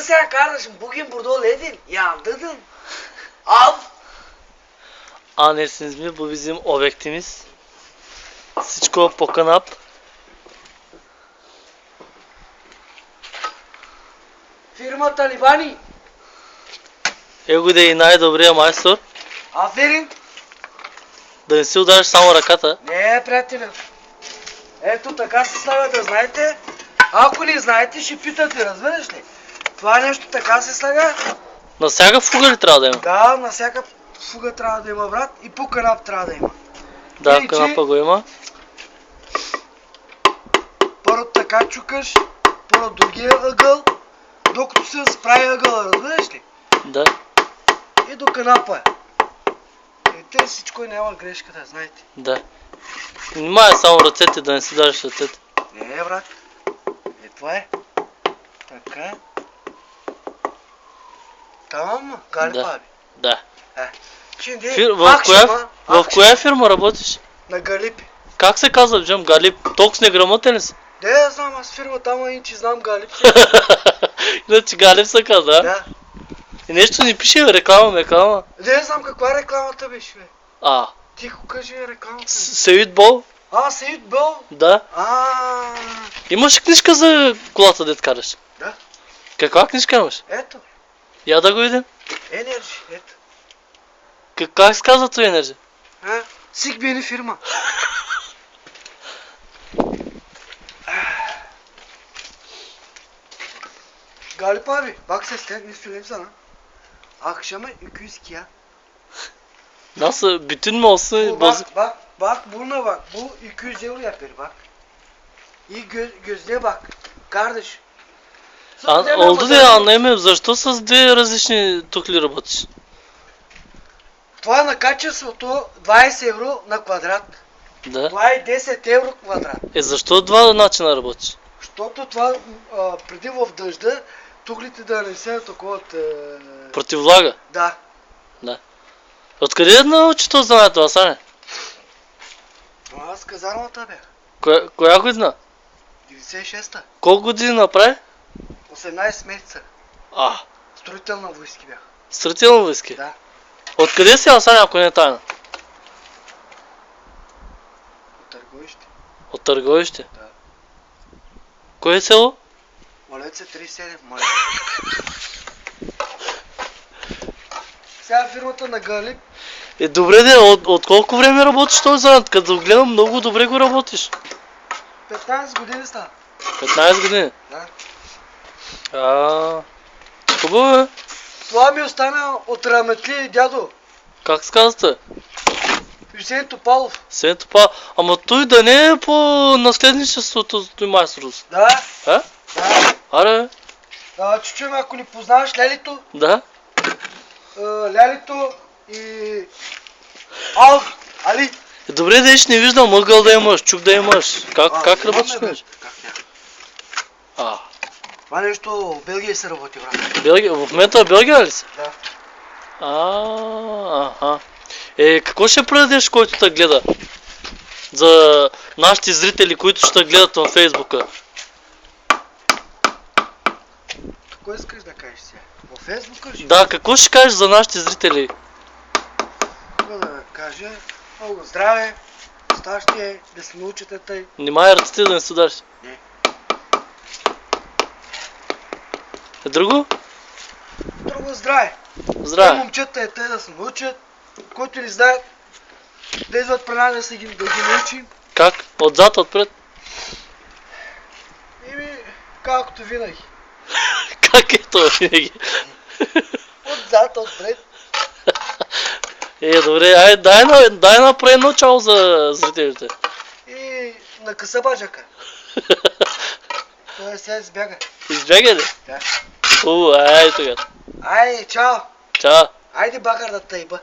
sen kardeşim bugün burada olaydıın. Yandırdın. Al. Anlarsınız mı? Bu bizim objektimiz. Всичко по канап. Фирма Талибани. Его да е най-добрия майстор. Аферин. Да не си удариш само ръката. Не, приятели. Ето така се слага, да знаете. Ако не знаете, ще питате, разбираш ли? Това нещо така се слага. На всяка фуга ли трябва да има? Да, на всяка фуга трябва да има, брат. И по канап трябва да има. Да, Иначе, канапа го има. Първо така чукаш, първо другия ъгъл, докато се справи ъгъла, разбираш ли? Да. И до канапа е. И те всичко и няма грешката, знаете. Да. Внимай само ръцете, да не си дариш ръцете. Не, брат. Е, това е. Така е. Тамам, гали Да. паби. Да. Şimdi В коя фирма работиш? На Галипи. Как се казва, Джам? Галип? Толкова неграмотен ли си? Да, знам, аз фирмата, ама иначе знам Галип. Иначе Галип се казва, а? Да. И нещо ни пише, реклама. Не знам каква рекламата беше, бе. Тихо кажи рекламата. Сеют Бол? Сеют Бол? Да. Имаш книжка за колата, дет караш? Да. Каква книжка имаш? Ето. Я да го видим. Енерджи, ето. Как се казва това Енерджи? Сигбени фирма. Galip abi bak sesler ne söyleyeyim sana. Akşama 200 ya. Nasıl? Bütün mü olsun? Bozuk. Bak buna bak. Bu 200 euro yapıyor bak. İyi gözüne bak. Kardeş. Oldu да anlayamıyorum. Защо с две различни тухли работиш? Това на качеството 20 евро на квадрат. Да. Това е 10 евро квадрат. Защо два начина работиш? Защото това преди в дъжда тухлите да не се атакуват. Против влага? Да. Откъде научи то знанието, Асане? Аз казармата бях. Коя година? 96-та. Колко години направи? 18 месеца. Строителна войски бях. Строителна войски? Да. Откъде си, Асане, ако не е тайна? От Търговище. От Търговище? Да. Кое е село? Малеца 37, Малеца. Сега фирмата на Галип. Добре де, от колко време работиш този занят? Като го гледам, много добре го работиш. 15 години става. 15 години? Да. Хубаво е. Това ми остана от раметли дядо. Как се казвате? Юсен Топалов. Юсен Топалов. Ама той да не е по наследничеството той майсторство. Да. Да? Аре. Чучуем, ако не познаваш Лялито. Да. Лялито и... Али. Добре, да не виждам ъгъл да имаш, чук да имаш. Как работиш? Как няма? Това нещо в Белгия се работи, брат. Белгия? В момента в Белгия ли си? Да. Какво ще предадеш, който те гледа? За нашите зрители, които ще гледат във Фейсбука. Какво искаш да кажеш сега? Във Фейсбука ли? Да, какво ще кажеш за нашите зрители? Какво да кажа? Много здраве, щастие, да се научите тъй. Внимай ръцете да не се удариш. Не. Друго? Друго здраве. Здраве. Момчета е те да се научат, който не знаят, да идват при нас да ги научим. Как? Отзад, отпред? Както винаги. Как е то винаги? Отзад, отпред. Добре, дай направи начало за зрителите. И на къса баджака. Той сега избяга. Избяга ли? Да. Айде тогава. Айде, чао. Чао. Айде багър да тъйба.